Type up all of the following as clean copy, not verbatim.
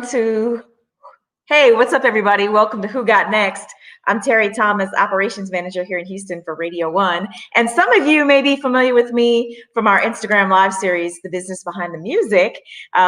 to Hey, what's up, everybody? Welcome to Who Got Next. I'm Terri Thomas, operations manager here in Houston for Radio One. And some of you may be familiar with me from our Instagram live series, The Business Behind the Music,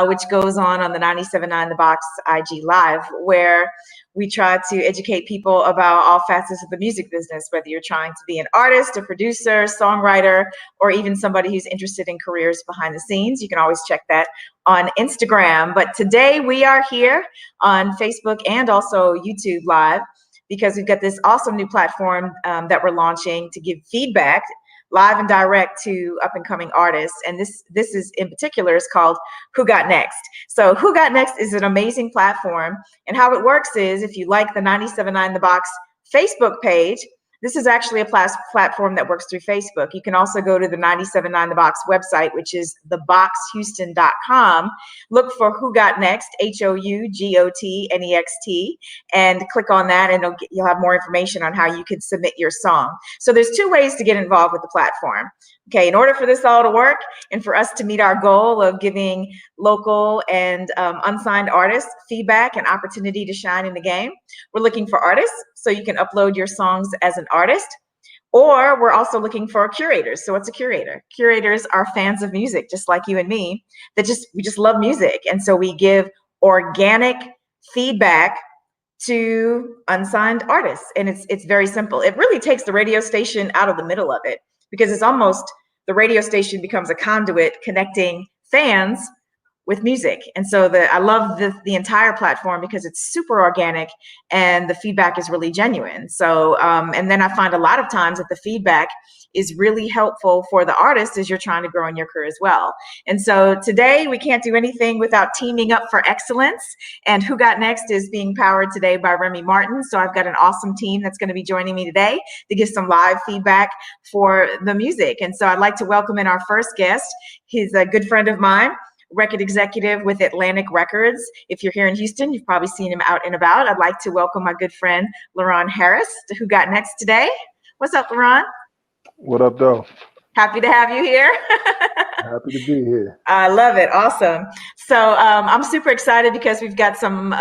which goes on the 97.9 The Box IG Live, where we try to educate people about all facets of the music business, whether you're trying to be an artist, a producer, songwriter, or even somebody who's interested in careers behind the scenes. You can always check that on Instagram. But today we are here on Facebook and also YouTube Live because we've got this awesome new platform that we're launching to give feedback live and direct to up and coming artists. And this is in particular is called Who Got Next. So Who Got Next is an amazing platform. And how it works is if you like the 97.9 The Box Facebook page, this is actually a platform that works through Facebook. You can also go to the 97.9 The Box website, which is theboxhouston.com. Look for Who Got Next, HOUGOT NEXT, and click on that, and you'll have more information on how you can submit your song. So there's two ways to get involved with the platform. Okay, in order for this all to work and for us to meet our goal of giving local and unsigned artists feedback and opportunity to shine in the game, we're looking for artists, so you can upload your songs as an artist, or we're also looking for curators. So what's a curator? Curators are fans of music, just like you and me, we just love music. And so we give organic feedback to unsigned artists. And it's very simple. It really takes the radio station out of the middle of it, because it's almost the radio station becomes a conduit connecting fans with music. And so I love the entire platform because it's super organic and the feedback is really genuine. So, and then I find a lot of times that the feedback is really helpful for the artist as you're trying to grow in your career as well. And so today we can't do anything without teaming up for excellence. And Who Got Next is being powered today by Remy Martin. So I've got an awesome team that's going to be joining me today to give some live feedback for the music. And so I'd like to welcome in our first guest. He's a good friend of mine, record executive with Atlantic Records. If you're here in Houston, you've probably seen him out and about. I'd like to welcome my good friend, LaRonn Harris, to Who Got Next today. What's up, LaRonn? What up, though? Happy to have you here. Happy to be here. I love it. Awesome. So I'm super excited because we've got some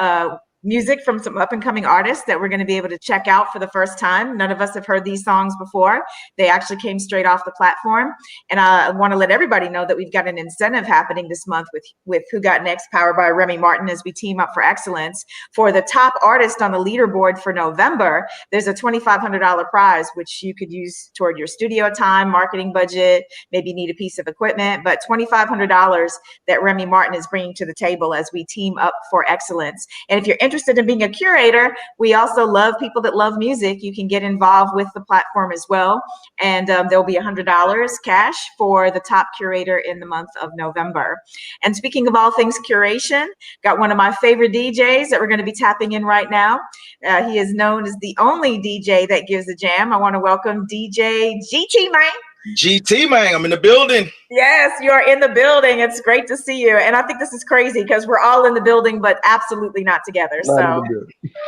music from some up and coming artists that we're going to be able to check out for the first time. None of us have heard these songs before. They actually came straight off the platform. And I want to let everybody know that we've got an incentive happening this month with Who Got Next, powered by Remy Martin, as we team up for excellence. For the top artist on the leaderboard for November, there's a $2,500 prize, which you could use toward your studio time, marketing budget, maybe need a piece of equipment, but $2,500 that Remy Martin is bringing to the table as we team up for excellence. And if you're interested in being a curator, we also love people that love music. You can get involved with the platform as well. And there'll be $100 cash for the top curator in the month of November. And speaking of all things curation, got one of my favorite DJs that we're going to be tapping in right now. He is known as the only DJ that gives a jam. I want to welcome DJ GT Mayne. GT, man, I'm in the building. Yes, you are in the building. It's great to see you. And I think this is crazy because we're all in the building, but absolutely not together. Not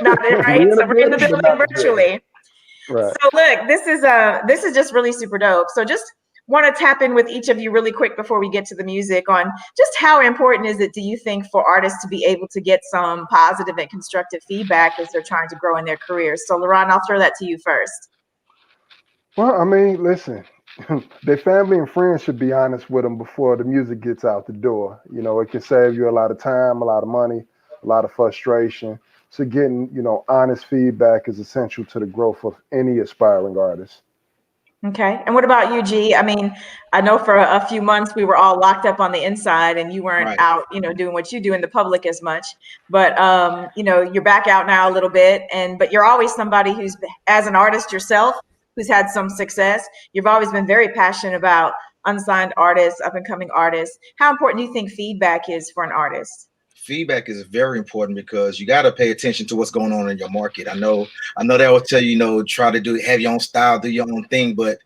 right. So we're in the building virtually. Right. So look, this is just really super dope. So just want to tap in with each of you really quick before we get to the music on just how important is it, do you think, for artists to be able to get some positive and constructive feedback as they're trying to grow in their careers? So LaRonn, I'll throw that to you first. Well, I mean, listen. Their family and friends should be honest with them before the music gets out the door. You know, it can save you a lot of time, a lot of money, a lot of frustration. So getting, honest feedback is essential to the growth of any aspiring artist. Okay. And what about you, G? I mean, I know for a few months we were all locked up on the inside and you weren't out, doing what you do in the public as much. But, you're back out now a little bit. But you're always somebody who's, as an artist yourself, who's had some success. You've always been very passionate about unsigned artists, up and coming artists. How important do you think feedback is for an artist? Feedback is very important because you got to pay attention to what's going on in your market. I know they will tell you, try to have your own style, do your own thing, but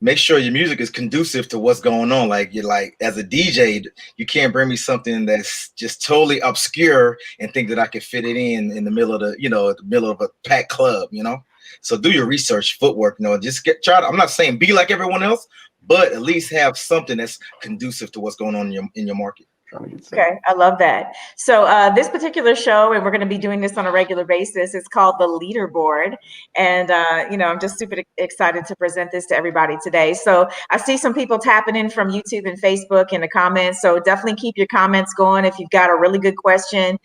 make sure your music is conducive to what's going on. Like as a DJ, you can't bring me something that's just totally obscure and think that I can fit it in the middle of the middle of a packed club, So do your research, footwork, just I'm not saying be like everyone else, but at least have something that's conducive to what's going on in your market. Trying to get set. Okay, I love that. So this particular show, and we're going to be doing this on a regular basis, is called the Leaderboard. And, I'm just super excited to present this to everybody today. So I see some people tapping in from YouTube and Facebook in the comments. So definitely keep your comments going if you've got a really good question.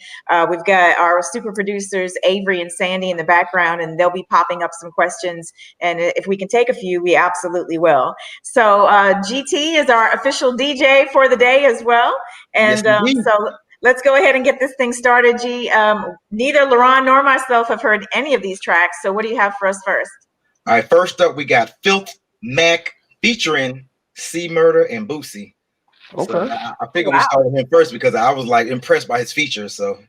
We've got our super producers, Avery and Sandy, in the background, and they'll be popping up some questions. And if we can take a few, we absolutely will. So GT is our official DJ for the day as well. And so let's go ahead and get this thing started, G. Neither LaRonn nor myself have heard any of these tracks. So what do you have for us first? All right, first up, we got Filth Mac featuring C Murder and Boosie. Okay. So I figured we started him first because I was like impressed by his features. So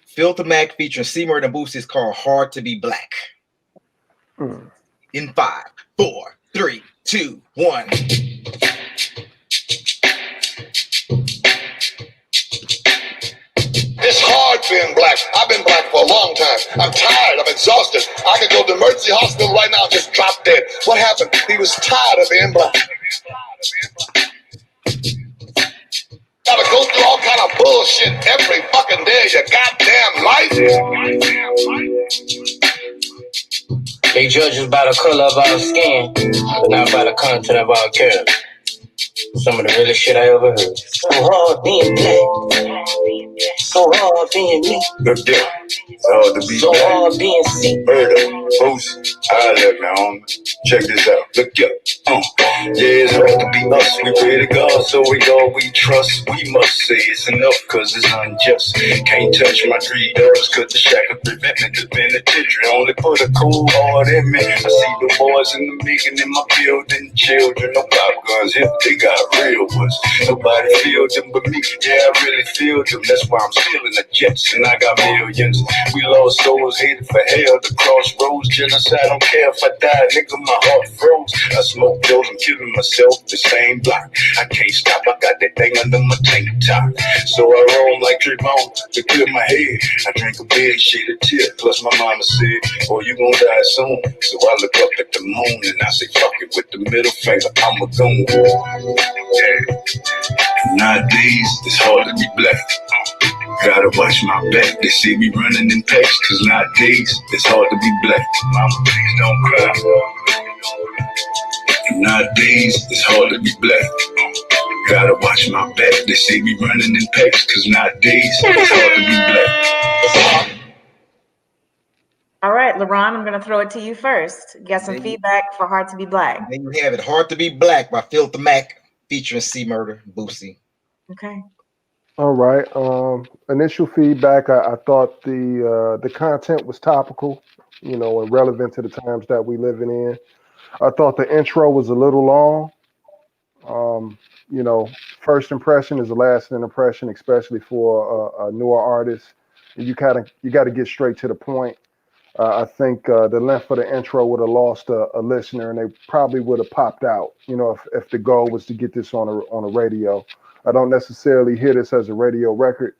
Filth Mac featuring C Murder and Boosie is called Hard to Be Black. In 5, 4, 3, 2, 1. It's hard being black. I've been black for a long time. I'm tired. I'm exhausted. I could go to the emergency hospital right now and just drop dead. What happened? He was tired of being black. Gotta go through all kind of bullshit every fucking day of your goddamn life. They judge us by the color of our skin, but not by the content of our character. Some of the realest shit I ever heard. So hard being black. So hard being me. Hard to be So black. hard being C. Murder, Boosie, I love me, homie. Check this out. Look up. Yeah, it's hard to be us. We pray to God, so we all we trust. We must say it's enough, cause it's unjust. Can't touch my 3 dogs, cause the shackle prevent me. The penitentiary only put a cold heart in me. I see the boys in the making in my building. Children, no pop guns here, they got real ones. Nobody feel them but me. Yeah, I really feel them. That's why I'm stealing the jets, and I got millions. We lost souls, headed for hell. The crossroads, genocide. Don't care if I die, nigga, my heart froze. I smoke those, I'm killing myself. The same block. I can't stop. I got that thing under my tank top. So I roam like Trayvon to clear my head. I drink a big shit of tear. Plus my mama said, "Oh, you gon' die soon." So I look up at the moon and I say, "Fuck it," with the middle finger. I'm a goon. Yeah. Nowadays, it's hard to be black. Gotta watch my back. They see me running in packs, cause nowadays it's hard to be black. Mama, please don't cry. Nowadays it's hard to be black. Gotta watch my back. They see me running in packs, cause nowadays it's hard to be black. All right, LaRonn, I'm going to throw it to you first. You got some feedback for Hard to Be Black. There you have it. Hard to Be Black by Filth Mac featuring C Murder and Boosie. Okay. All right. Initial feedback, I thought the content was topical, and relevant to the times that we living in. I thought the intro was a little long. First impression is a lasting impression, especially for a newer artist. And you got to get straight to the point. I think the length of the intro would have lost a listener, and they probably would have popped out. If the goal was to get this on a radio. I don't necessarily hear this as a radio record.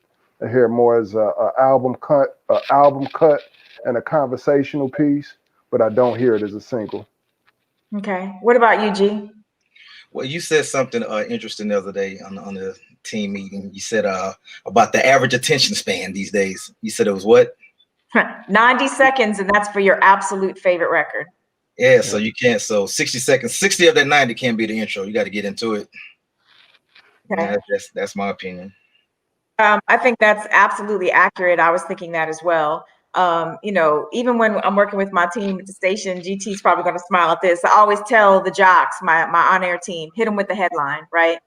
I hear it more as a album cut, and a conversational piece. But I don't hear it as a single. Okay. What about you, G? Well, you said something interesting the other day on the team meeting. You said about the average attention span these days. You said it was what? 90 seconds, and that's for your absolute favorite record. Yeah, so you can't. So 60 seconds, 60 of that 90 can't be the intro. You got to get into it. Okay. Yeah, that's my opinion. I think that's absolutely accurate. I was thinking that as well. Even when I'm working with my team at the station, GT's probably going to smile at this. I always tell the jocks, my on-air team, hit them with the headline, right?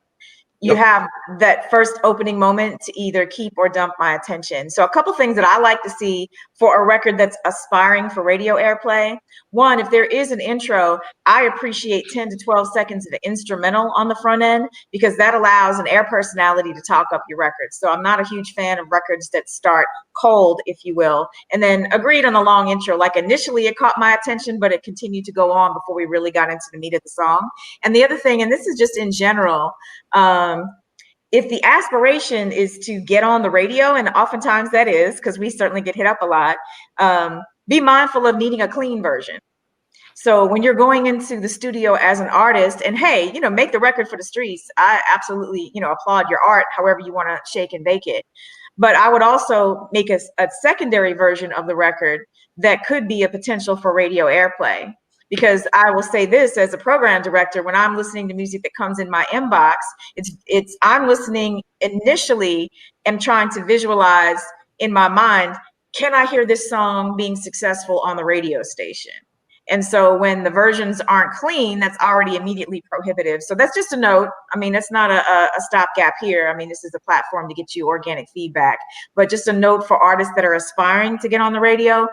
You have that first opening moment to either keep or dump my attention. So a couple things that I like to see for a record that's aspiring for radio airplay. One, if there is an intro, I appreciate 10 to 12 seconds of the instrumental on the front end, because that allows an air personality to talk up your record. So I'm not a huge fan of records that start cold, if you will. And then agreed on the long intro. Like initially it caught my attention, but it continued to go on before we really got into the meat of the song. And the other thing, and this is just in general, if the aspiration is to get on the radio, and oftentimes that is, because we certainly get hit up a lot, be mindful of needing a clean version. So when you're going into the studio as an artist, and hey, make the record for the streets, I absolutely, applaud your art, however you want to shake and bake it. But I would also make a secondary version of the record that could be a potential for radio airplay. Because I will say this as a program director, when I'm listening to music that comes in my inbox, I'm listening initially and trying to visualize in my mind, can I hear this song being successful on the radio station? And so when the versions aren't clean, that's already immediately prohibitive. So that's just a note. I mean, that's not a stopgap here. I mean, this is a platform to get you organic feedback, but just a note for artists that are aspiring to get on the radio.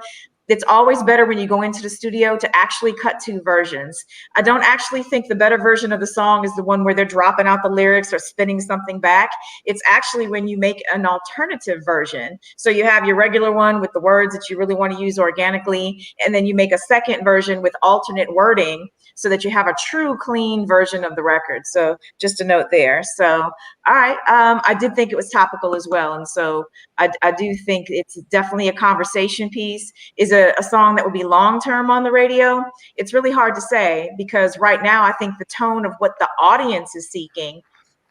It's always better when you go into the studio to actually cut two versions. I don't actually think the better version of the song is the one where they're dropping out the lyrics or spinning something back. It's actually when you make an alternative version. So you have your regular one with the words that you really want to use organically, and then you make a second version with alternate wording so that you have a true clean version of the record. So just a note there. So, all right. I did think it was topical as well. And so I do think it's definitely a conversation piece. Is a song that would be long-term on the radio? It's really hard to say, because right now I think the tone of what the audience is seeking,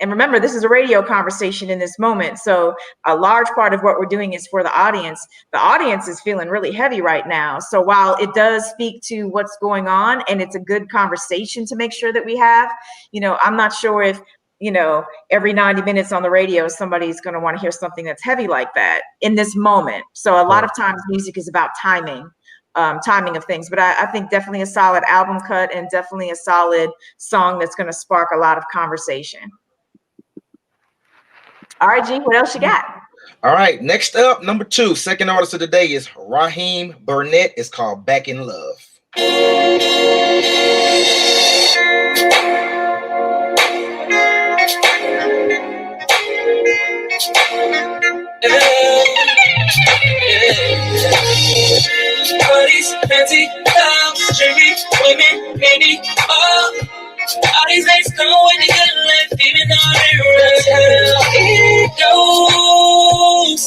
and remember, this is a radio conversation in this moment. So a large part of what we're doing is for the audience. The audience is feeling really heavy right now. So while it does speak to what's going on and it's a good conversation to make sure that we have, I'm not sure if, every 90 minutes on the radio, somebody's going to want to hear something that's heavy like that in this moment. So a lot of times music is about timing of things, but I think definitely a solid album cut and definitely a solid song that's going to spark a lot of conversation. All right, G, what else you got? All right, next up, number 2, second artist of the day is Raheem Burnett. It's called Back in Love. Parties, fancy, clowns, drinking, women, candy, all these nights come with the good life, even though they're how it goes.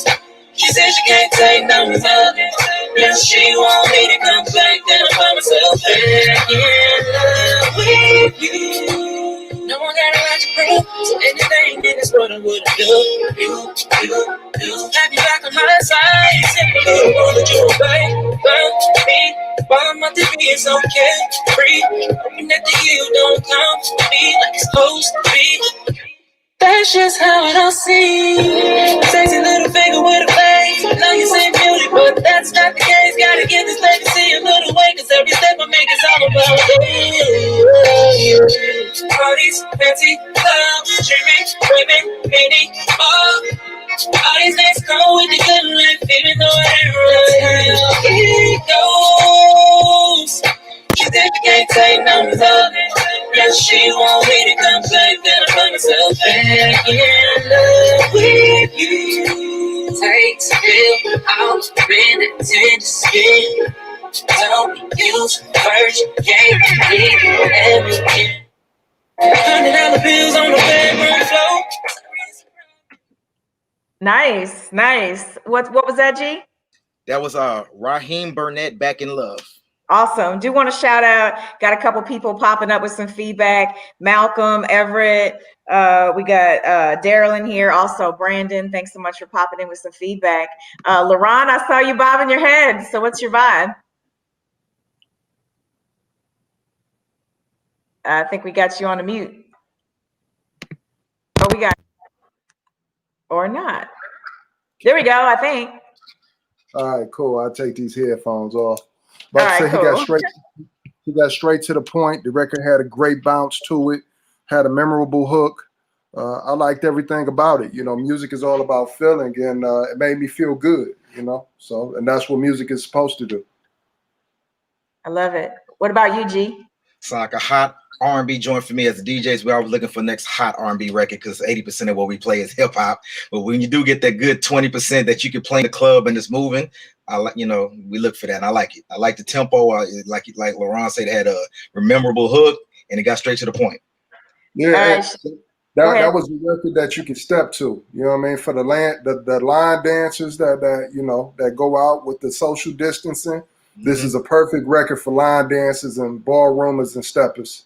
She said she can't take no more. Yeah, she want me to come back, then I find myself back in love with you. No one gotta write your proof, so anything in this world I wouldn't do. You. Have you back on my side, simply want that you away from me. While I'm out there being so carefree, hoping that the you don't come to me like it's supposed to be. That's just how it all seems. Sexy little figure with a face. Now you say beauty, but that's not the case. Gotta get this legacy a little way, cause every step I make is all about you. Parties, fancy, clubs, streaming, women, meaning, all these things come with the good life, even though it ain't real. How it goes. She said she can't take no love. Yeah, she want me to come back, then I find myself back in love with you. Takes a pill, I've been attending to skin. Don't use virgin, can't everything. $100 bills on the bedroom floor. Nice. What was that, G? That was Raheem Burnett, Back in Love. Awesome. Do want to shout out, got a couple people popping up with some feedback. Malcolm, Everett, we got Daryl in here, also Brandon. Thanks so much for popping in with some feedback. LaRonn, I saw you bobbing your head. So what's your vibe? I think we got you on a mute. Oh, we got, or not. There we go, I think. All right, cool. I'll take these headphones off. But All right, cool. He got straight to the point. The record had a great bounce to it, had a memorable hook. I liked everything about it. Music is all about feeling, and it made me feel good, So, and that's what music is supposed to do. I love it. What about you, G? It's like a hot R&B joint for me. As DJs, we're always looking for next hot R&B record, because 80% of what we play is hip hop. But when you do get that good 20% that you can play in the club and it's moving, we look for that. And I like it. I like the tempo. Like LaRonn said, it had a memorable hook and it got straight to the point. Yeah, that was a record that you could step to. You know what I mean? For the line dancers that go out with the social distancing. This is a perfect record for line dancers and ballroomers and steppers.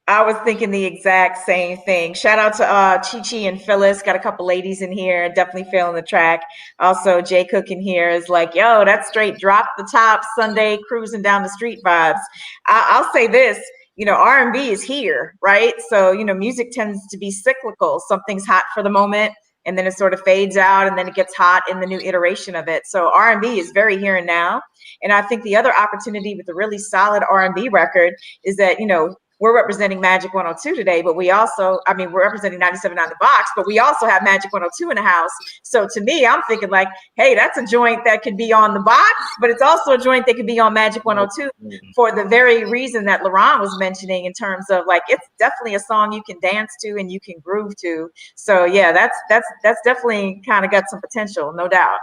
I was thinking the exact same thing. Shout out to Chi and Phyllis. Got a couple ladies in here. Definitely feeling the track. Also, Jay Cook in here is like, yo, that's straight drop the top Sunday cruising down the street vibes. I'll say this, you know, R&B is here, right? So, you know, music tends to be cyclical. Something's hot for the moment, and then it sort of fades out, and then it gets hot in the new iteration of it. So R&B is very here and now. And I think the other opportunity with a really solid R&B record is that, you know, we're representing Magic 102 today, but we also, I mean, we're representing 97 on the box, but we also have Magic 102 in the house. So to me, I'm thinking like, hey, that's a joint that could be on the box, but it's also a joint that could be on Magic 102 for the very reason that LaRonn was mentioning in terms of like, it's definitely a song you can dance to and you can groove to. So yeah, that's definitely kind of got some potential, no doubt.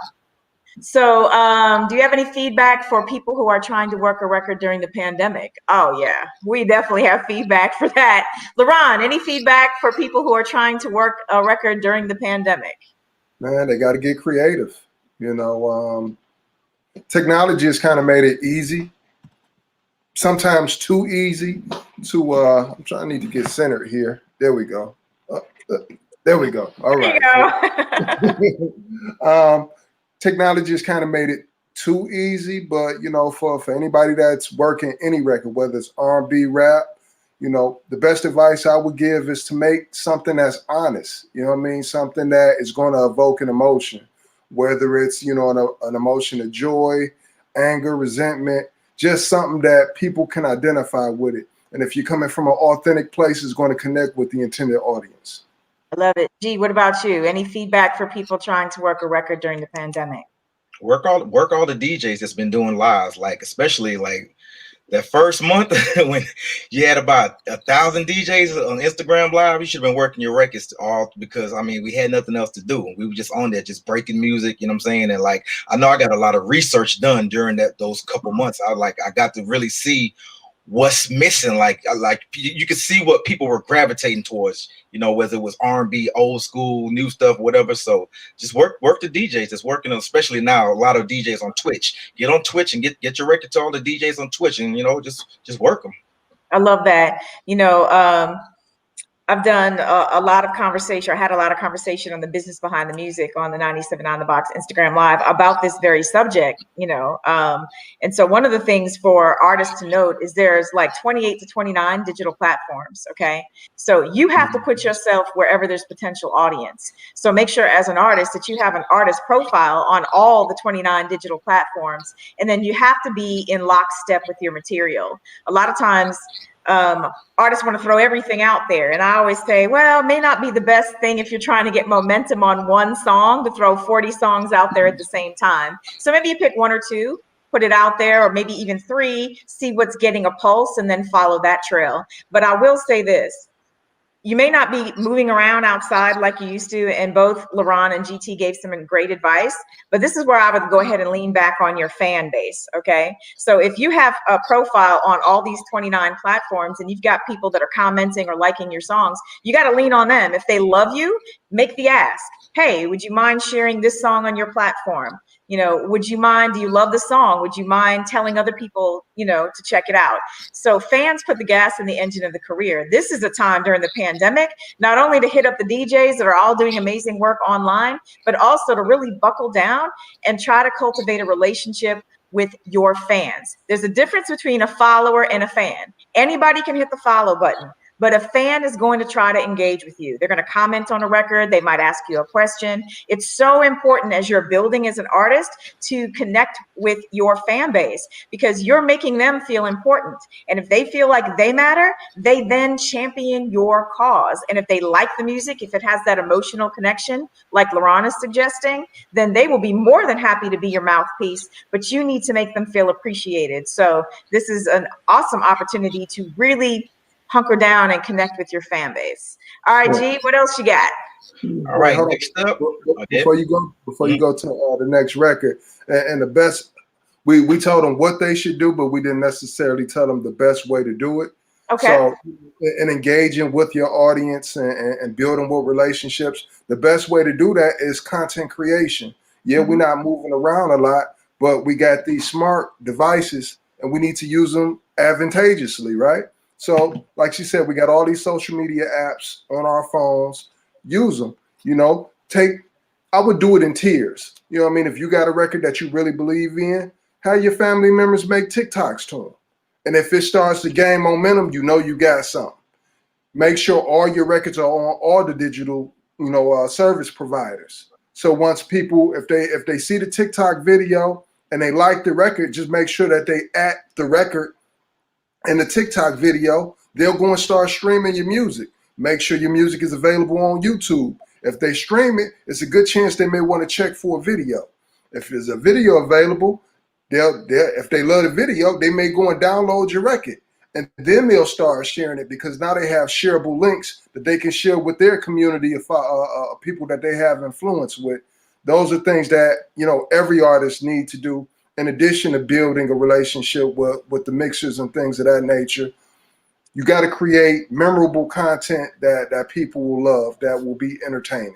So do you have any feedback for people who are trying to work a record during the pandemic? Oh yeah, we definitely have feedback for that. LaRonn, any feedback for people who are trying to work a record during the pandemic? Man, they got to get creative. You know, technology has kind of made it easy, sometimes too easy to, I'm trying to need to get centered here. There we go. There we go. All right. There you go. Technology has kind of made it too easy, but you know, for anybody that's working any record, whether it's R&B, rap, you know, the best advice I would give is to make something that's honest. You know what I mean? Something that is going to evoke an emotion, whether it's, you know, an emotion of joy, anger, resentment, just something that people can identify with it. And if you're coming from an authentic place, it's going to connect with the intended audience. I love it. G, what about you? Any feedback for people trying to work a record during the pandemic? Work all the DJs that's been doing lives, like especially like that first month when you had about 1,000 DJs on Instagram Live. You should have been working your records all, because I mean we had nothing else to do. We were just on there, just breaking music. You know what I'm saying? And like I know I got a lot of research done during those couple months. I got to really see what's missing. Like you could see what people were gravitating towards, you know, whether it was R&B, old school, new stuff, whatever. So just work the DJs that's working, especially now, a lot of DJs on Twitch. Get on Twitch and get your record to all the DJs on Twitch, and you know, just work them. I love that. You know, I've done a lot of conversation, or had a lot of conversation on the business behind the music on the 97 on the box Instagram Live about this very subject, you know. And so one of the things for artists to note is there's like 28 to 29 digital platforms, okay? So you have to put yourself wherever there's potential audience. So make sure as an artist that you have an artist profile on all the 29 digital platforms, and then you have to be in lockstep with your material. A lot of times, artists want to throw everything out there. And I always say, well, it may not be the best thing if you're trying to get momentum on one song to throw 40 songs out there at the same time. So maybe you pick one or two, put it out there, or maybe even three, see what's getting a pulse, and then follow that trail. But I will say this. You may not be moving around outside like you used to, and both LaRonn and GT gave some great advice, but this is where I would go ahead and lean back on your fan base, okay? So if you have a profile on all these 29 platforms and you've got people that are commenting or liking your songs, you got to lean on them. If they love you, make the ask. Hey, would you mind sharing this song on your platform? You know, would you mind, do you love the song? Would you mind telling other people, you know, to check it out? So fans put the gas in the engine of the career. This is a time during the pandemic, not only to hit up the DJs that are all doing amazing work online, but also to really buckle down and try to cultivate a relationship with your fans. There's a difference between a follower and a fan. Anybody can hit the follow button, but a fan is going to try to engage with you. They're going to comment on a record. They might ask you a question. It's so important as you're building as an artist to connect with your fan base, because you're making them feel important. And if they feel like they matter, they then champion your cause. And if they like the music, if it has that emotional connection, like LaRonn is suggesting, then they will be more than happy to be your mouthpiece, but you need to make them feel appreciated. So this is an awesome opportunity to really hunker down and connect with your fan base. All right, G, what else you got? All right, next up. Before you go to the next record, and the best, we told them what they should do, but we didn't necessarily tell them the best way to do it. Okay. So, in engaging with your audience and building with relationships, the best way to do that is content creation. Yeah, we're not moving around a lot, but we got these smart devices and we need to use them advantageously, right? So, like she said, we got all these social media apps on our phones. Use them. I would do it in tiers. You know what I mean? If you got a record that you really believe in, have your family members make TikToks to them. And if it starts to gain momentum, you know you got something. Make sure all your records are on all the digital, service providers. So once people, if they see the TikTok video and they like the record, just make sure that they at the record in the TikTok video. They'll go and start streaming your music. Make sure your music is available on YouTube. If they stream it, it's a good chance they may want to check for a video. If there's a video available, if they love the video, they may go and download your record. And then they'll start sharing it because now they have shareable links that they can share with their community of people that they have influence with. Those are things that, every artist needs to do in addition to building a relationship with the mixers and things of that nature. You got to create memorable content that people will love, that will be entertaining.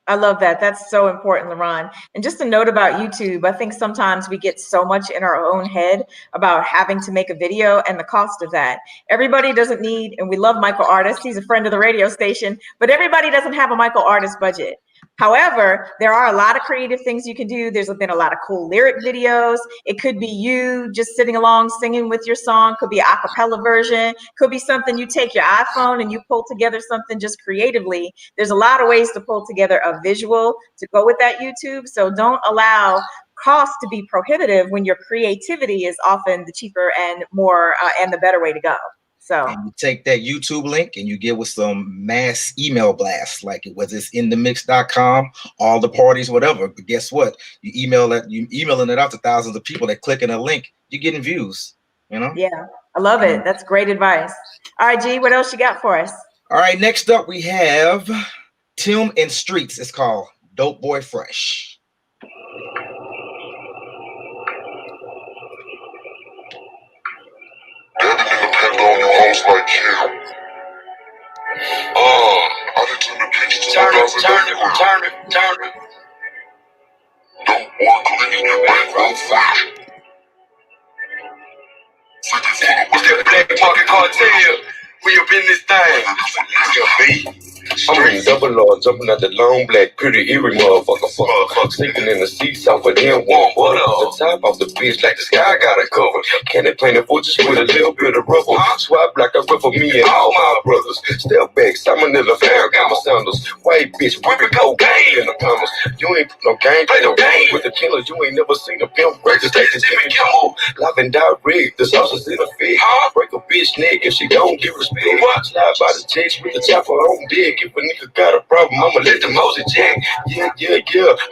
I love that. That's so important, LaRonn. And just a note about YouTube, I think sometimes we get so much in our own head about having to make a video and the cost of that. Everybody doesn't need, and we love Michael Artist, he's a friend of the radio station, but everybody doesn't have a Michael Artist budget. However, there are a lot of creative things you can do. There's been a lot of cool lyric videos. It could be you just sitting along singing with your song, could be an a cappella version, could be something you take your iPhone and you pull together something just creatively. There's a lot of ways to pull together a visual to go with that YouTube. So don't allow cost to be prohibitive when your creativity is often the cheaper and more and the better way to go. So and you take that YouTube link and you get with some mass email blasts, like whether it's inthemix.com, all the parties, whatever. But guess what? You emailing it out to thousands of people that click on a link, you're getting views, Yeah, I love it. That's great advice. All right, G, what else you got for us? All right, next up we have Tim and Streets. It's called Dope Boy Fresh. Like you. I done turn the page to turn it. Don't want clean your bankroll fresh. What's that black pocket cartel? We up in this thing. I'm in double R, jumping out the long black, pretty eerie motherfucker. Sleeping in the seats off of them one. The top off the bitch like the sky got it covered. Candy painted fortress with a little bit of rubber. Swap like a rip for me and all my brothers. Step back, salmonella, fair, got my sandals. White bitch, whipping cocaine in the commas. You ain't no game, play no game with the killers. You ain't never seen a pimp break the station. Timmy Kimmel, live and direct. The sauce is in a fit. Break a bitch neck if she don't give respect. Slide by the checks with the chopper on deck. If a nigga got a problem, I'ma let the Moses jack. Yeah.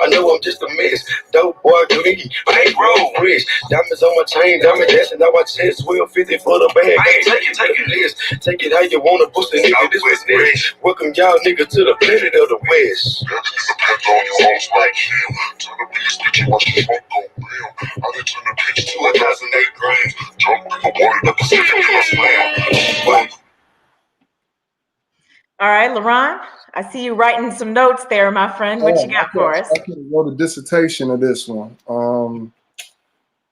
I know I'm just a mess. Dope boy, clean, bankroll fresh. Diamonds on my chain, diamond dancing on my chest. 1250 for the bag. Take it list. Take it how you wanna push the nigga. This was this. Welcome y'all nigga to the planet of the West. Depends on your hoes like you. Turn the beast, bitch, you watch the smoke go real. I done turn the pitch to 1,008 grams. Jump in the water, the Pacific slam. All right, LaRonn, I see you writing some notes there, my friend. What you got for us? I could have wrote a dissertation of this one. I'm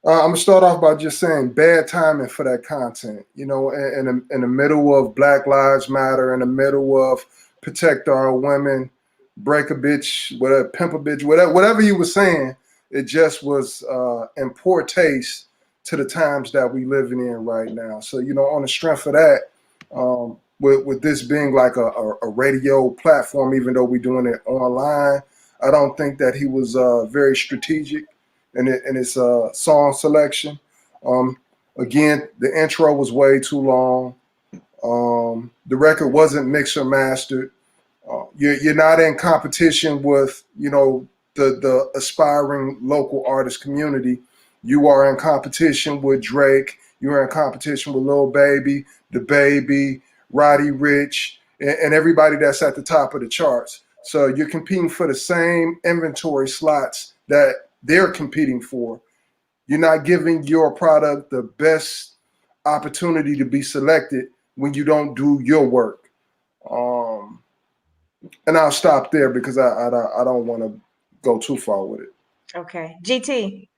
gonna start off by just saying bad timing for that content. In the middle of Black Lives Matter, in the middle of protect our women, break a bitch, whatever, pimp a bitch, whatever you were saying, it just was in poor taste to the times that we living in right now. So on the strength of that. With this being like a radio platform, even though we're doing it online, I don't think that he was very strategic in his song selection. Again, the intro was way too long. The record wasn't mixed or mastered. You're not in competition with the aspiring local artist community. You are in competition with Drake. You are in competition with Lil Baby, The Baby, Roddy Rich, and everybody that's at the top of the charts. So you're competing for the same inventory slots that they're competing for. You're not giving your product the best opportunity to be selected when you don't do your work. And I'll stop there because I don't want to go too far with it. Okay. GT.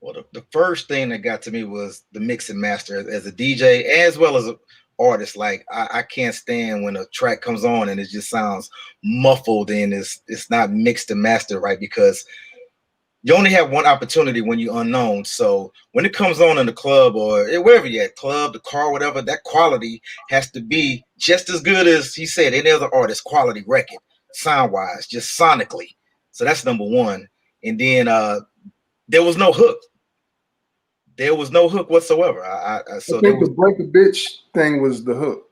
Well, the first thing that got to me was the mix and master as a DJ as well as an artist. Like I can't stand when a track comes on and it just sounds muffled and it's not mixed and mastered right, because you only have one opportunity when you're unknown. So when it comes on in the club or wherever you're at, club, the car, whatever, that quality has to be just as good as he said any other artist, quality record, sound wise, just sonically. So that's number one. And then there was no hook. There was no hook whatsoever. I think the break a bitch thing was the hook.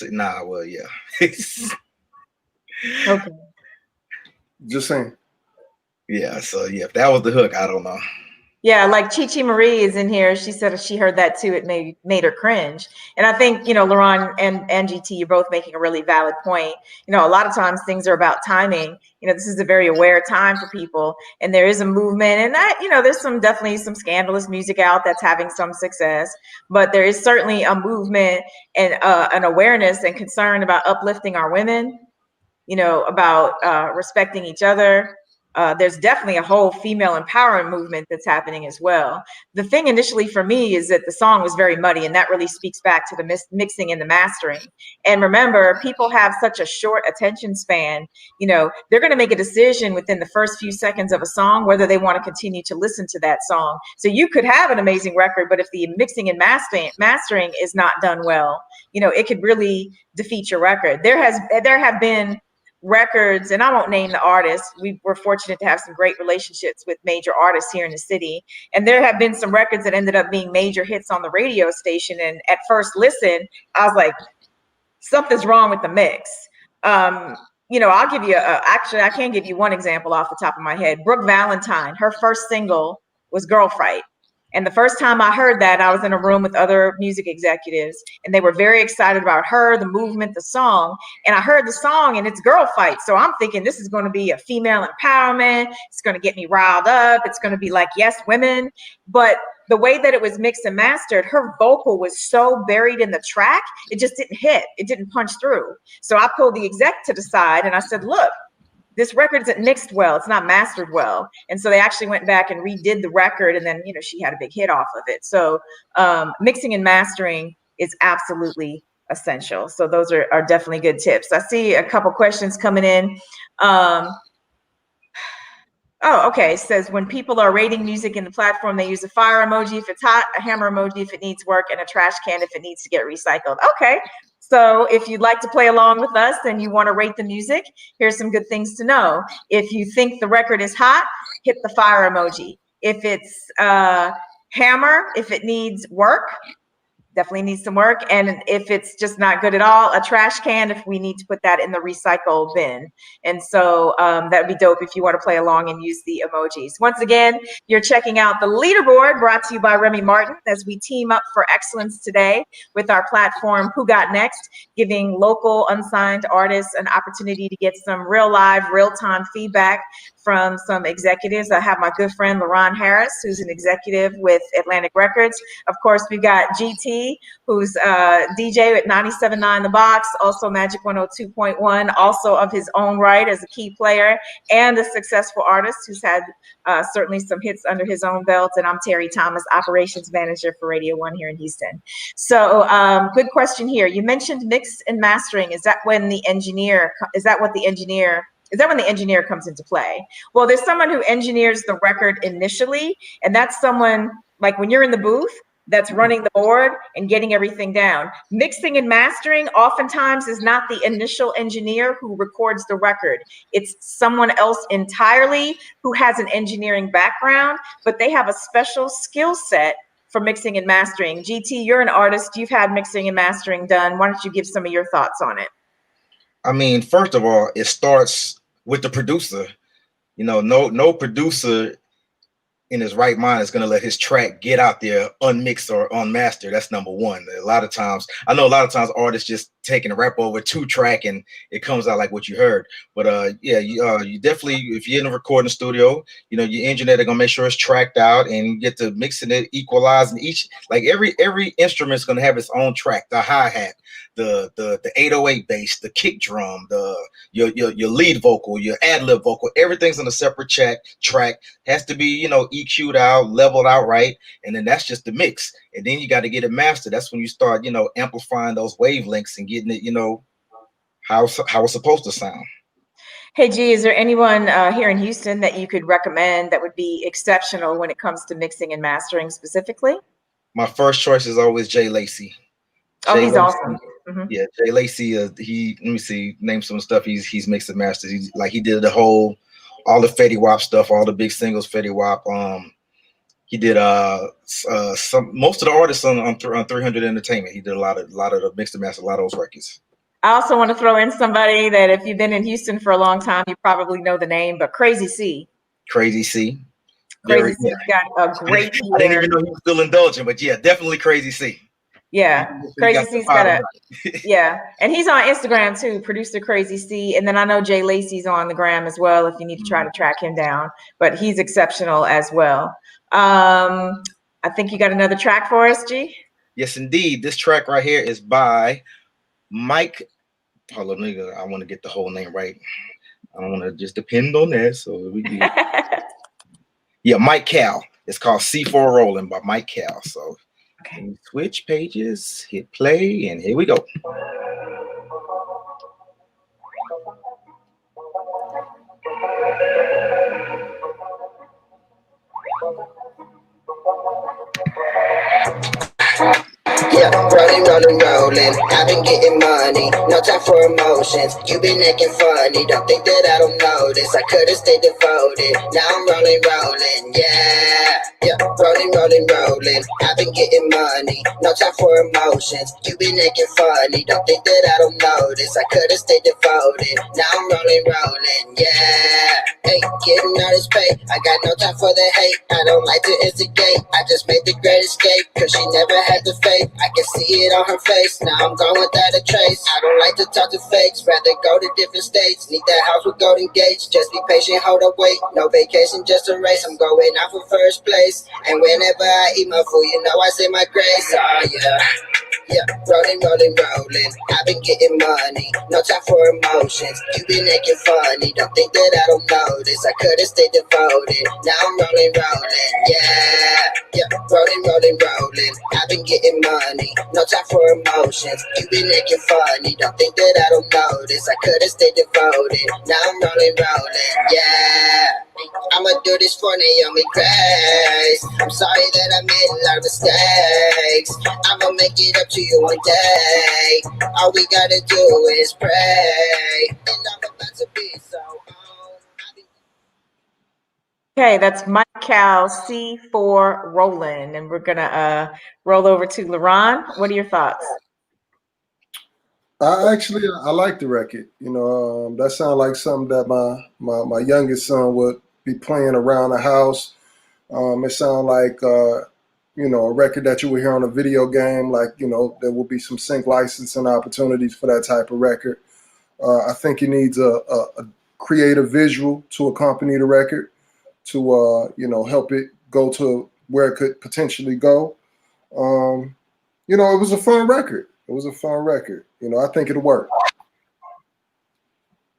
Nah, well, yeah. Okay. Just saying. Yeah, so yeah, if that was the hook, I don't know. Yeah, like Chi Marie is in here. She said she heard that too. It made her cringe. And I think, LaRonn and GT, you're both making a really valid point. A lot of times things are about timing. This is a very aware time for people, and there is a movement, and that, there's definitely some scandalous music out that's having some success, but there is certainly a movement and an awareness and concern about uplifting our women, about respecting each other. There's definitely a whole female empowerment movement that's happening as well. The thing initially for me is that the song was very muddy, and that really speaks back to the mixing and the mastering. And remember, people have such a short attention span. They're going to make a decision within the first few seconds of a song whether they want to continue to listen to that song. So you could have an amazing record, but if the mixing and mastering is not done well, it could really defeat your record. There have been records, and I won't name the artists. We were fortunate to have some great relationships with major artists here in the city, and there have been some records that ended up being major hits on the radio station, and at first listen I was like, something's wrong with the mix. I'll give you actually I can give you one example off the top of my head. Brooke Valentine, her first single was Girl Fight. And the first time I heard that, I was in a room with other music executives, and they were very excited about her, the movement, the song. And I heard the song, and it's Girl Fight. So I'm thinking this is going to be a female empowerment. It's going to get me riled up. It's going to be like, yes, women. But the way that it was mixed and mastered, her vocal was so buried in the track, it just didn't hit. It didn't punch through. So I pulled the exec to the side, and I said, look, this record isn't mixed well. It's not mastered well. And so they actually went back and redid the record, and then, she had a big hit off of it. So mixing and mastering is absolutely essential. So those are definitely good tips. I see a couple questions coming in. Oh, okay. It says when people are rating music in the platform, they use a fire emoji if it's hot, a hammer emoji if it needs work, and a trash can if it needs to get recycled. Okay. So if you'd like to play along with us and you want to rate the music, here's some good things to know. If you think the record is hot, hit the fire emoji. If it's hammer, if it needs work, definitely needs some work. And if it's just not good at all, a trash can if we need to put that in the recycle bin. And so that'd be dope if you want to play along and use the emojis. Once again, you're checking out the Leaderboard, brought to you by Remy Martin, as we team up for excellence today with our platform Who Got Next, giving local unsigned artists an opportunity to get some real live, real-time feedback from some executives. I have my good friend LaRonn Harris, who's an executive with Atlantic Records. Of course, we've got GT, who's DJ at 97.9 The Box, also Magic 102.1, also of his own right as a key player and a successful artist who's had certainly some hits under his own belt. And I'm Terri Thomas, operations manager for Radio 1 here in Houston. So good question here. You mentioned mix and mastering. Is that when the engineer comes into play? Well, there's someone who engineers the record initially, and that's someone like when you're in the booth that's running the board and getting everything down. Mixing and mastering oftentimes is not the initial engineer who records the record. It's someone else entirely who has an engineering background, but they have a special skill set for mixing and mastering. GT, you're an artist. You've had mixing and mastering done. Why don't you give some of your thoughts on it? I mean, first of all, it starts with the producer. No producer in his right mind is going to let his track get out there unmixed or unmastered. That's number one. I know a lot of times artists just taking a rap over 2-track and it comes out like what you heard. But yeah, you definitely, if you're in a recording studio, you know, your engineer, they're gonna make sure it's tracked out and you get to mixing it, equalizing each, like every instrument's gonna have its own track, the hi-hat, the 808 bass, the kick drum, your lead vocal, your ad-lib vocal, everything's on a separate track, has to be, you know, EQ'd out, leveled out right, and then that's just the mix. And then you got to get it mastered. That's when you start, you know, amplifying those wavelengths and getting it, you know, how it's supposed to sound. Hey, G, is there anyone here in Houston that you could recommend that would be exceptional when it comes to mixing and mastering specifically? My first choice is always Jay Lacey. Oh, Jay he's Lacey, awesome. Mm-hmm. Yeah, Jay Lacey. Let me see, name some stuff he's mixed and mastered. He's like, he did all the Fetty Wap stuff, all the big singles, Fetty Wap. He did most of the artists on 300 Entertainment. He did a lot of the mixed and mastered, a lot of those records. I also want to throw in somebody that if you've been in Houston for a long time, you probably know the name, but Crazy C. Crazy C. Crazy C got a great ear. I didn't even know he was still indulging, but yeah, definitely Crazy C. Yeah, Crazy C's got yeah, and he's on Instagram too, producer Crazy C. And then I know Jay Lacey's on the gram as well if you need to try to track him down, but he's exceptional as well. I think you got another track for us, G? Yes, indeed. This track right here is by Mike. Hold on, nigga. I want to get the whole name right. I don't want to just depend on that. So we do. Yeah, Mike Cal. It's called C4 Rollin by Mike Cal. So let me switch pages, hit play, and here we go. Yeah, rolling. I've been getting money, no time for emotions. You been acting funny, don't think that I don't notice. I could've stayed devoted. Now I'm rolling. Yeah, rolling. I've been getting money, no time for emotions. You been acting funny, don't think that I don't notice. I could've stayed devoted. Now I'm rolling. Yeah, hey, getting all this pay. I got no time for the hate. I don't like to instigate. I just made the great escape, cause she never had the faith. I can see it on her face. Now I'm gone without a trace. I don't like to talk to fakes, rather go to different states. Need that house with golden gates. Just be patient, hold up, wait. No vacation, just a race. I'm going out for first place. And whenever I eat my food, you know I say my grace. Oh yeah. Yeah, rolling. I've been getting money, no time for emotions. You been acting funny, don't think that I don't notice. I could've stayed devoted. Now I'm rolling. Yeah, rolling. I've been getting money, no time for emotions. You been acting funny, don't think that I don't notice. I could've stayed devoted. Now I'm rolling. Yeah. I'ma do this for Naomi Grace. I'm sorry that I made a lot of mistakes. I'ma make it up to you one day. All we gotta do is pray. And I'm about to be so on. Okay, that's Mike Cal, C4 Rollin. And we're gonna roll over to LaRonn. What are your thoughts? I like the record. You know, that sounds like something that my youngest son would be playing around the house. It sounds like you know, a record that you would hear on a video game. Like, you know, there will be some sync licensing opportunities for that type of record. I think it needs a creative visual to accompany the record to you know, help it go to where it could potentially go. You know, it was a fun record. You know, I think it'll work.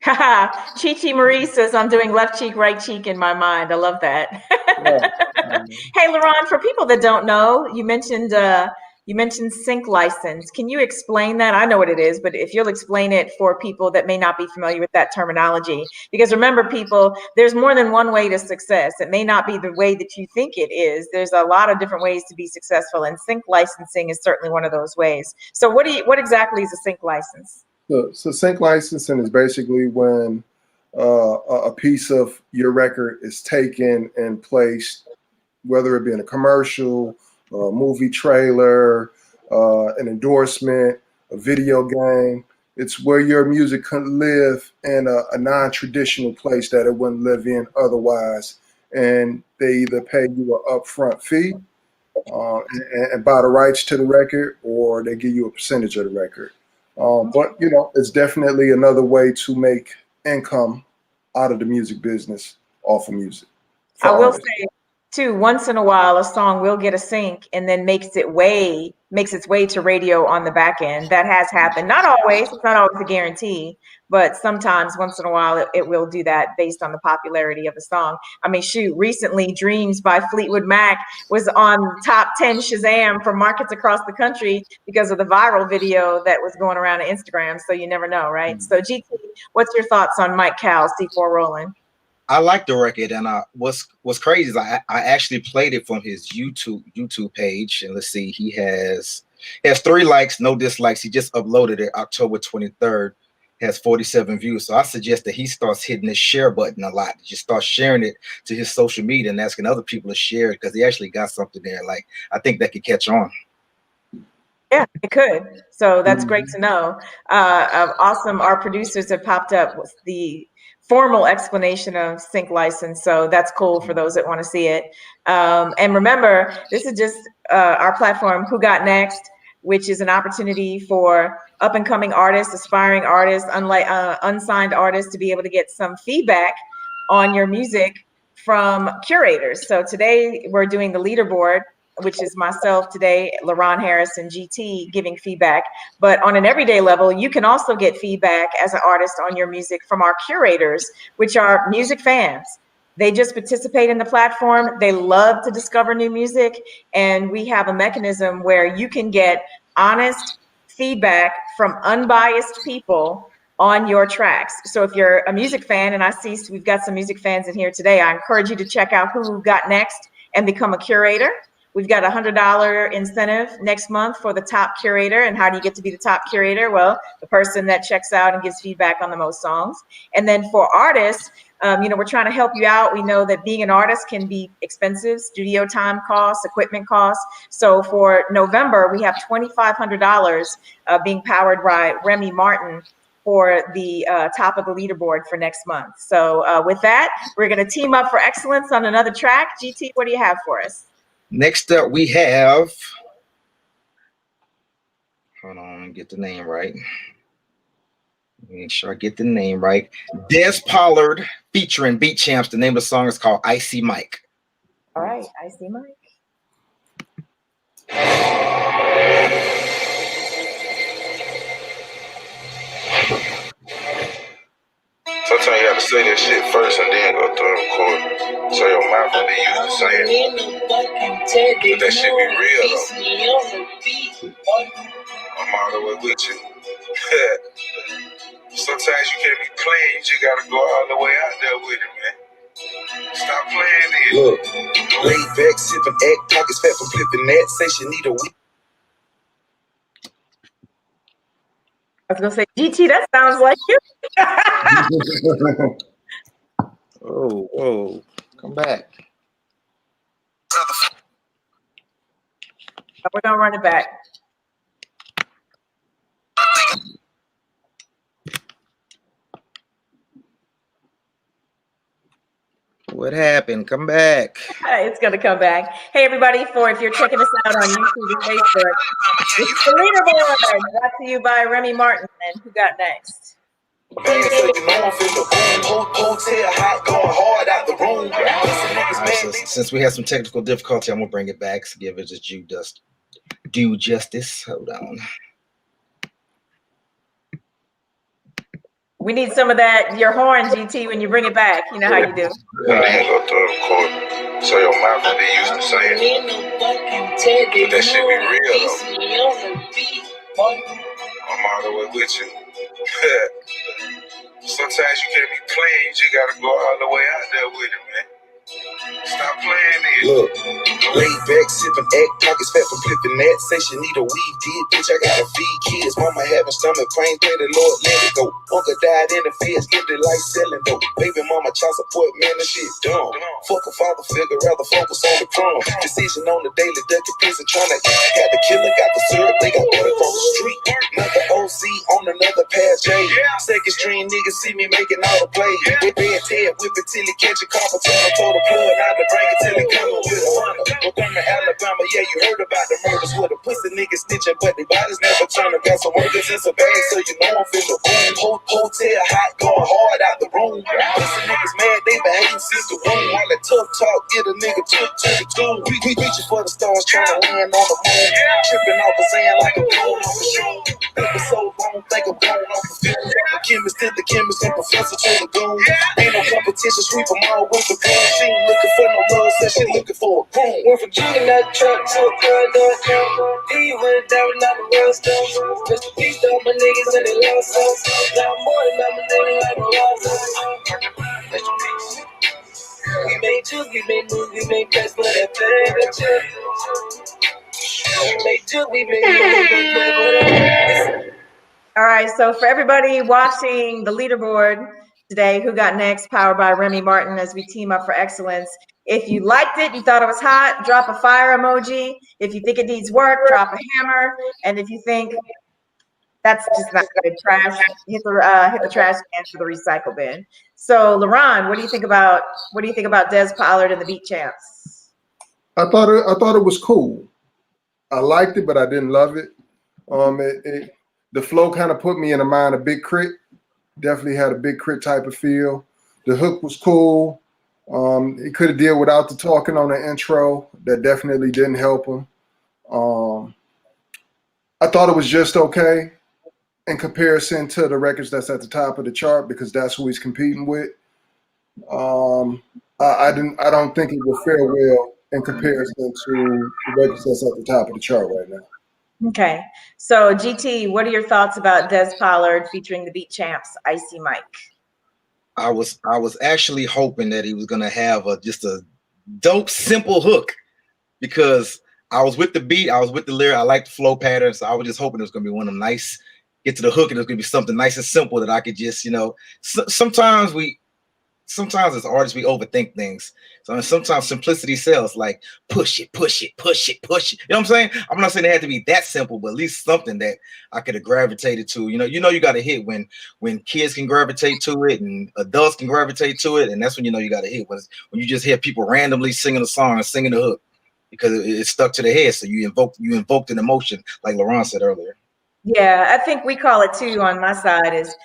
Chi Marie says, I'm doing left cheek, right cheek in my mind. I love that. Hey, LaRonn, for people that don't know, you mentioned sync license. Can you explain that? I know what it is, but if you'll explain it for people that may not be familiar with that terminology, because remember, people, there's more than one way to success. It may not be the way that you think it is. There's a lot of different ways to be successful, and sync licensing is certainly one of those ways. So what exactly is a sync license? So sync licensing is basically when a piece of your record is taken and placed, whether it be in a commercial, a movie trailer, an endorsement, a video game. It's where your music can live in a non-traditional place that it wouldn't live in otherwise. And they either pay you an upfront fee and buy the rights to the record, or they give you a percentage of the record. But you know, it's definitely another way to make income out of the music business off of music. I will say too, once in a while a song will get a sync and then makes its way to radio on the back end. That has happened. Not always, it's not always a guarantee, but sometimes once in a while it will do that based on the popularity of the song. I mean, shoot, recently Dreams by Fleetwood Mac was on top 10 Shazam for markets across the country because of the viral video that was going around on Instagram. So you never know, right? So GT, what's your thoughts on Mike Cowell's C4 Rollin'? I like the record, and what's crazy is I actually played it from his YouTube page, and let's see, he has 3 likes, no dislikes. He just uploaded it October 23rd, has 47 views. So I suggest that he starts hitting the share button a lot. Just start sharing it to his social media and asking other people to share it because he actually got something there. Like, I think that could catch on. Yeah, it could. So that's great to know. Awesome. Our producers have popped up with the formal explanation of sync license. So that's cool for those that want to see it. And remember, this is just our platform, Who Got Next, which is an opportunity for up and coming artists, aspiring artists, unsigned artists to be able to get some feedback on your music from curators. So today we're doing the Leaderboard, which is myself today, LaRonn Harris and GT giving feedback. But on an everyday level, you can also get feedback as an artist on your music from our curators, which are music fans. They just participate in the platform. They love to discover new music. And we have a mechanism where you can get honest feedback from unbiased people on your tracks. So if you're a music fan, and I see we've got some music fans in here today, I encourage you to check out HOU Got Next and become a curator. We've got a $100 incentive next month for the top curator. And how do you get to be the top curator? Well, the person that checks out and gives feedback on the most songs. And then for artists, we're trying to help you out. We know that being an artist can be expensive, studio time costs, equipment costs. So for November, we have $2,500 being powered by Remy Martin for the top of the leaderboard for next month. So with that, we're going to team up for excellence on another track. GT, what do you have for us? Next up, we have, hold on, get the name right. Make sure I get the name right. Des Pollard featuring Beat Champs. The name of the song is called Icy Mike. All right, Icy Mike. Sometimes you have to say that shit first and then go through and record. So your mouth will be used to say it. But that shit be real though. I'm all the way with you. Sometimes you can't be playing, you just gotta go all the way out there with it, man. Stop playing it. Look, laid back, sipping act, pockets fat from flipping that. Say she need a week. I was gonna say, GT, that sounds like you. Whoa, come back. We're gonna run it back. What happened? Come back. It's gonna come back. Hey everybody, if you're checking us out on YouTube and Facebook, this is the Leaderboard, brought to you by Remy Martin and Who Got Next. Right, so since we had some technical difficulty, I'm gonna bring it back. So give it just due justice. Hold on. We need some of that, your horn, GT, when you bring it back. You know how you do. And then go through and record. So your mouth will be used to say it. But that shit be real though. I'm all the way with you. Sometimes you can't be playing, you just gotta go all the way out there with it, man. Stop playing it. Look, laid back, sipping act, pockets fat from flipping that. Say she need a weed, did bitch, I gotta feed kids. Mama having stomach pain, pray the Lord let it go. Uncle died in the fields, lived it like selling dope. Baby mama child support, man, the shit dumb. Fuck a father figure, rather focus on the crumb. Decision on the daily, ducking prison, trying to eat. Got the killer, got the syrup, they got better from the street. Another OC on another pass, J. Second string niggas see me making all the plays. With bad Ted, whip it till he catch a copper, turn the total blood out the brain till he come with a hunter. Montgomery, Alabama, yeah, you heard about the murders. with a pussy nigga snitching, but the bodies never turn to got some workers in some bags, so you know I'm finna boom. Hotel hot, going hard out the room. Pussy niggas mad, they behaving since the womb. All that tough talk, get a nigga took to the tomb. We reaching for the stars, trying to land on the moon. Tripping off the sand like I'm blowing off the shoe. Been for so long, think I'm blowing off the field. The chemist did the chemist and professor to the goon. Ain't no competition, sweep them all with the goon. She ain't looking for no love, said she looking for a boom. Went from drinking that truck to a girl down. He went down like a real stone. Rest in peace to all my niggas and they lost us. Now I'm more than I'm a nigga like a lost us. Rest in peace. We made juice, we made moves, we made press for that favorite chip. We made juice, we made moves, we made press for that. All right, so for everybody watching the leaderboard today, Who Got Next, powered by Remy Martin, as we team up for excellence. If you liked it, you thought it was hot, drop a fire emoji. If you think it needs work, drop a hammer. And if you think that's just not good, trash, hit the trash can for the recycle bin. So LaRonn, what do you think about Des Pollard and the Beat Champs? I thought it was cool. I liked it, but I didn't love it. The flow kind of put me in the mind of Big Crit. Definitely had a Big Crit type of feel. The hook was cool. He could have dealt without the talking on the intro. That definitely didn't help him. I thought it was just okay in comparison to the records that's at the top of the chart because that's who he's competing with. I don't think it would fare well in comparison to the records that's at the top of the chart right now. Okay, so GT, what are your thoughts about Des Pollard featuring the Beat Champs, Icy Mike? I was actually hoping that he was gonna have just a dope, simple hook because I was with the beat, I was with the lyric, I like the flow pattern, so I was just hoping it was gonna be one of them nice, get to the hook, and it was gonna be something nice and simple that I could just, sometimes as artists we overthink things. So sometimes simplicity sells, like push it. You know what I'm saying? I'm not saying it had to be that simple, but at least something that I could have gravitated to. You got to hit when kids can gravitate to it and adults can gravitate to it, and that's when you got to hit. When you just hear people randomly singing a song and singing the hook because it stuck to the head, so you invoked an emotion, like LaRonn said earlier. Yeah, I think we call it too on my side is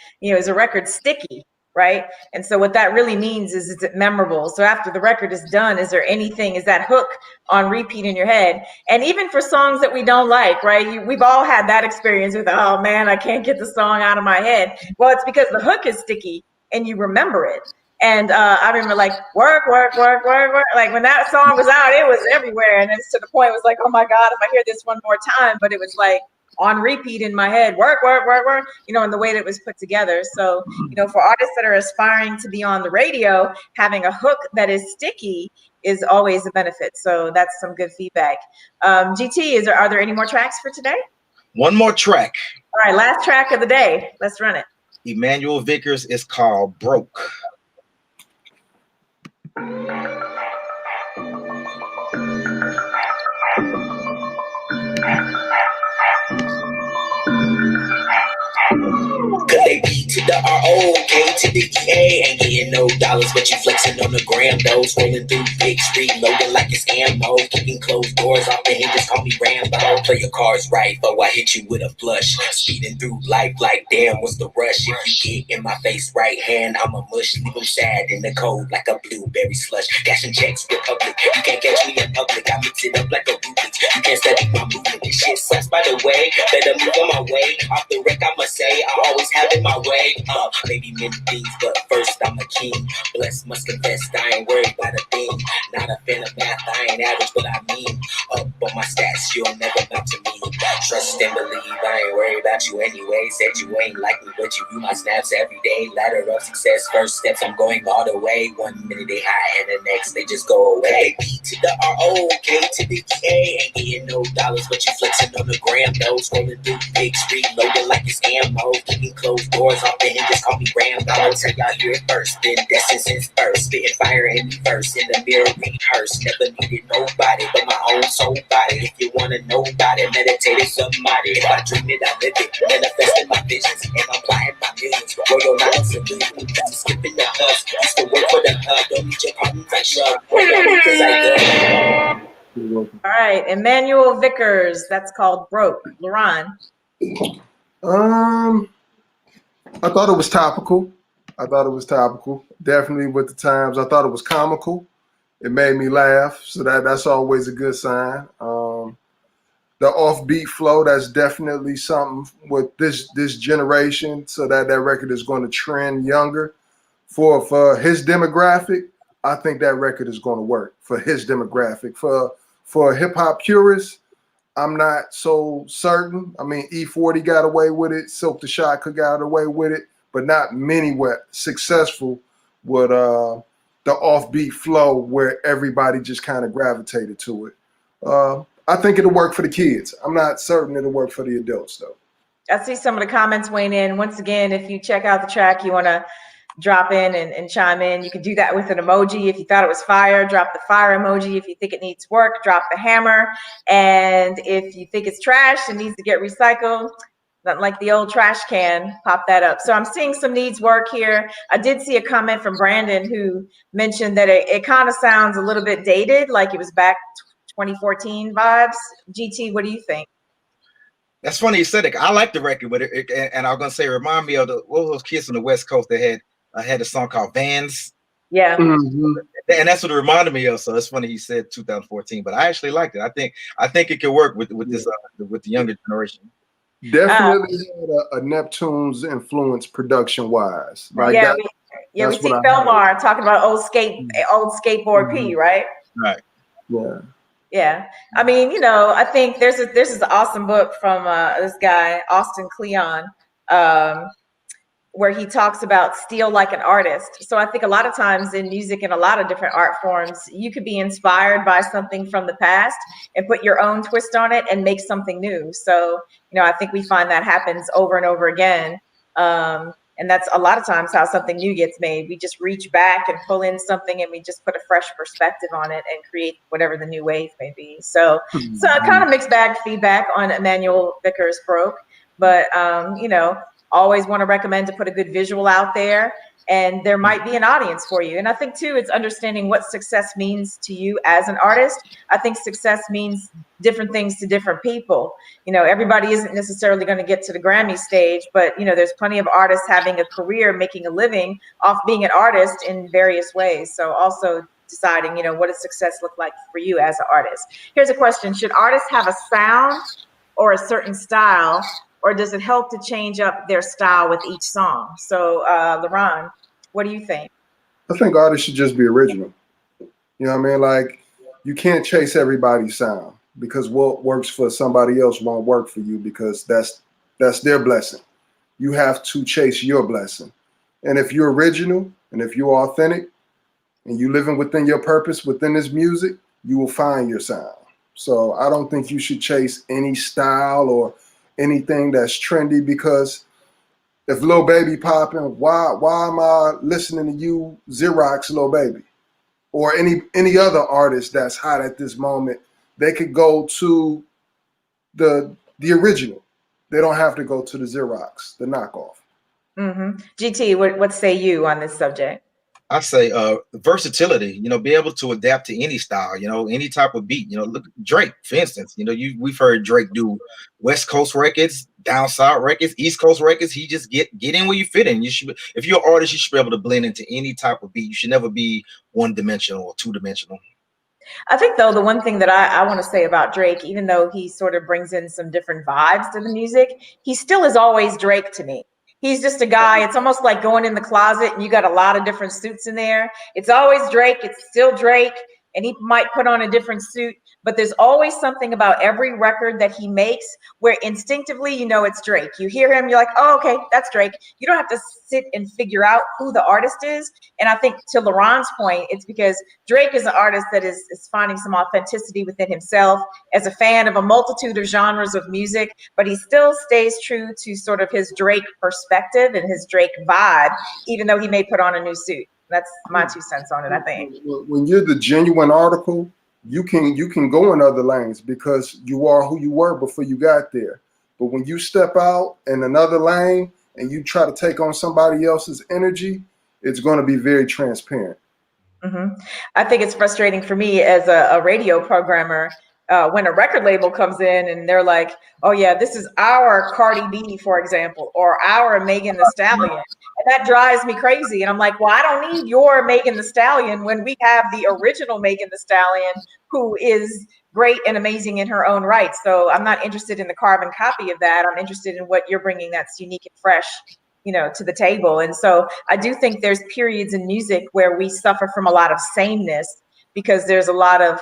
a record sticky. Right. And so what that really means is it memorable. So after the record is done, is that hook on repeat in your head? And even for songs that we don't like, right? We've all had that experience with, oh man, I can't get the song out of my head. Well, it's because the hook is sticky and you remember it. And I remember like work. Like when that song was out, it was everywhere. And it's to the point it was like, oh my God, if I hear this one more time, but it was like on repeat in my head, work, in the way that it was put together. So, for artists that are aspiring to be on the radio, having a hook that is sticky is always a benefit. So that's some good feedback. GT, are there any more tracks for today? One more track. All right, last track of the day. Let's run it. Emmanuel Vickers is called Broke. Cause they B to the R-O-K to the E-A. Ain't getting no dollars, but you flexing on the gram, though. Scrolling through pics, reloading like it's ammo. Kicking closed doors off the hinges, call me Rambo. Play your cards right, but I hit you with a flush. Speeding through life like, damn, what's the rush? If you get in my face right hand, I'm a mush. Leave them sad in the cold like a blueberry slush. Cashing checks, Republic. You can't catch me in public. I mix it up like a Rubik's. You can't study my movement. This shit sucks, by the way. Better move on my way. Off the wreck, I'ma say, I always have it my way. Maybe many things, but first I'm a king. Blessed, must confess, I ain't worried about a thing. Not a fan of math, I ain't average, but I mean. Up on my stats, you'll never amount to me. Trust and believe, I ain't worried about you anyway. Said you ain't like me, but you view my snaps every day. Ladder of success, first steps, I'm going all the way. 1 minute they high, and the next they just go away. B to the R-O-K to the E-A. Ain't getting no dollars, but you flexing on the gram, though. Scrolling through pics, reloading like it's ammo. Kicking closed doors off the hinges, call me Rambo. I'll tell y'all here first, been destined since first. Spitting fire in me first, in the mirror rehearse. Never needed nobody but my own soul body. If you wanna know about it, meditate it somebody. If I dream it, I live it. Manifesting my visions, and I'm applying my millions. Royal knowledge and millions. Skipping the hus, used to work for the hub. Don't need your problems, I shove. Cause I go. You're welcome. All right, Emmanuel Vickers. That's called Broke. LaRonn. I thought it was topical. Definitely with the times. I thought it was comical. It made me laugh, so that's always a good sign. The offbeat flow, that's definitely something with this generation, so that record is going to trend younger. For his demographic, I think that record is going to work for his demographic. For hip hop purists, I'm not so certain. I mean, E40 got away with it, Silk the Shocker got away with it, but not many were successful with the offbeat flow where everybody just kind of gravitated to it. I think it'll work for the kids. I'm not certain it'll work for the adults, though. I see some of the comments weighing in. Once again, if you check out the track, you want to drop in and chime in, you can do that with an emoji. If you thought it was fire, drop the fire emoji. If you think it needs work, drop the hammer. And if you think it's trash and needs to get recycled, not like the old trash can, pop that up. So I'm seeing some needs work here. I did see a comment from Brandon who mentioned that it kind of sounds a little bit dated, like it was back 2014 vibes. GT, what do you think? That's funny you said it. I like the record, but and I was gonna say, remind me of what were those kids from the West Coast that had a song called Vans. Yeah. Mm-hmm. And that's what it reminded me of. So it's funny he said 2014, but I actually liked it. I think it could work with this with the younger generation. Definitely had a Neptune's influence production wise. Like we see Belmar talking about old skateboard P, right? Right. Yeah. Yeah. I mean, I think there's this awesome book from this guy, Austin Kleon, where he talks about steal like an artist. So I think a lot of times in music and a lot of different art forms, you could be inspired by something from the past and put your own twist on it and make something new. So, I think we find that happens over and over again. And that's a lot of times how something new gets made. We just reach back and pull in something and we just put a fresh perspective on it and create whatever the new wave may be. So kind of mixed bag feedback on Emmanuel Vickers Broke, but always want to recommend to put a good visual out there, and there might be an audience for you. And I think too, it's understanding what success means to you as an artist. I think success means different things to different people. Everybody isn't necessarily going to get to the Grammy stage, but there's plenty of artists having a career, making a living off being an artist in various ways. So also deciding, what does success look like for you as an artist? Here's a question. Should artists have a sound or a certain style, or does it help to change up their style with each song? So, LaRonn, what do you think? I think artists should just be original. You know what I mean? Like, you can't chase everybody's sound, because what works for somebody else won't work for you, because that's their blessing. You have to chase your blessing. And if you're original and if you're authentic and you living within your purpose, within this music, you will find your sound. So I don't think you should chase any style or anything that's trendy, because if Lil Baby popping, why am I listening to you, Xerox Lil Baby, or any other artist that's hot at this moment? They could go to the original. They don't have to go to the Xerox, the knockoff. Mm-hmm. GT, what say you on this subject? I say versatility, be able to adapt to any style, any type of beat. Look at Drake, for instance. We've heard Drake do West Coast records, down south records, East Coast records. He just get in where you fit in. You should, if you're an artist, you should be able to blend into any type of beat. You should never be one-dimensional or two-dimensional. I think, though, the one thing that I want to say about Drake, even though he sort of brings in some different vibes to the music, he still is always Drake to me. He's just a guy. It's almost like going in the closet and you got a lot of different suits in there. It's always Drake. It's still Drake. And he might put on a different suit, but there's always something about every record that he makes where instinctively, it's Drake. You hear him, you're like, oh, okay, that's Drake. You don't have to sit and figure out who the artist is. And I think, to LaRonn's point, it's because Drake is an artist that is finding some authenticity within himself as a fan of a multitude of genres of music, but he still stays true to sort of his Drake perspective and his Drake vibe, even though he may put on a new suit. That's my 2 cents on it, I think. When you're the genuine article, you can go in other lanes because you are who you were before you got there. But when you step out in another lane and you try to take on somebody else's energy, it's going to be very transparent. I think it's frustrating for me as a radio programmer when a record label comes in and they're like, oh yeah, this is our Cardi B, for example, or our Megan Thee Stallion. And that drives me crazy. And I'm like, well, I don't need your Megan Thee Stallion when we have the original Megan Thee Stallion, who is great and amazing in her own right. So I'm not interested in the carbon copy of that. I'm interested in what you're bringing that's unique and fresh, to the table. And so I do think there's periods in music where we suffer from a lot of sameness because there's a lot of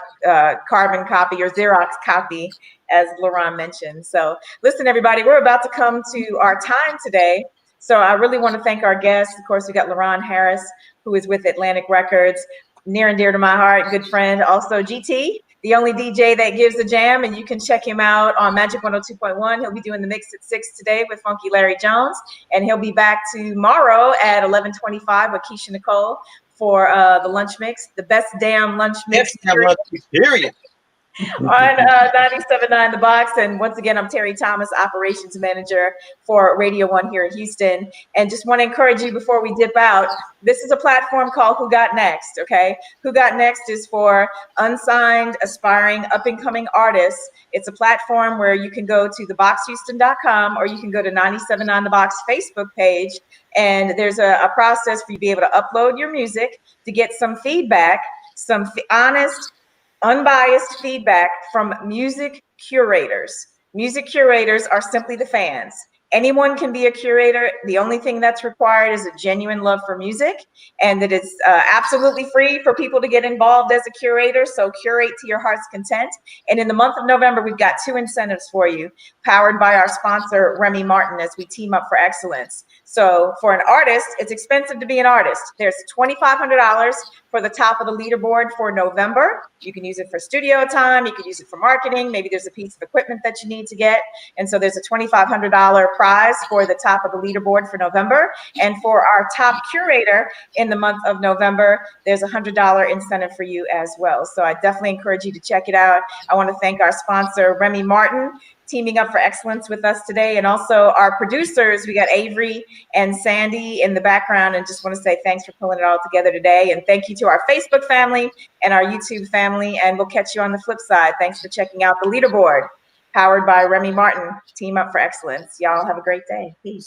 carbon copy or Xerox copy, as LaRonn mentioned. So listen, everybody, we're about to come to our time today. So I really want to thank our guests. Of course, we got LaRonn Harris, who is with Atlantic Records, near and dear to my heart, good friend. Also GT, the only DJ that gives a jam, and you can check him out on Magic 102.1. He'll be doing the mix at 6 today with Funky Larry Jones, and he'll be back tomorrow at 11:25 with Keisha Nicole for the lunch mix, the best damn lunch mix. Period. On 97.9 The Box. And once again, I'm Terri Thomas, Operations Manager for Radio 1 here in Houston. And just want to encourage you before we dip out, this is a platform called Who Got Next, okay? Who Got Next is for unsigned, aspiring, up-and-coming artists. It's a platform where you can go to theboxhouston.com or you can go to 97.9 The Box Facebook page. And there's a process for you to be able to upload your music to get some feedback, some honest, unbiased feedback from music curators. Music curators are simply the fans. Anyone can be a curator. The only thing that's required is a genuine love for music, and that it's absolutely free for people to get involved as a curator. So curate to your heart's content. And in the month of November, we've got 2 incentives for you, powered by our sponsor, Remy Martin, as we team up for excellence. So for an artist, it's expensive to be an artist. There's $2,500 for the top of the leaderboard for November. You can use it for studio time. You can use it for marketing. Maybe there's a piece of equipment that you need to get. And so there's a $2,500 prize for the top of the leaderboard for November. And for our top curator in the month of November, there's a $100 incentive for you as well. So I definitely encourage you to check it out. I want to thank our sponsor, Remy Martin, teaming up for excellence with us today. And also our producers, we got Avery and Sandy in the background, and just want to say thanks for pulling it all together today. And thank you to our Facebook family and our YouTube family, and we'll catch you on the flip side. Thanks for checking out the leaderboard, powered by Remy Martin, team up for excellence. Y'all have a great day. Peace.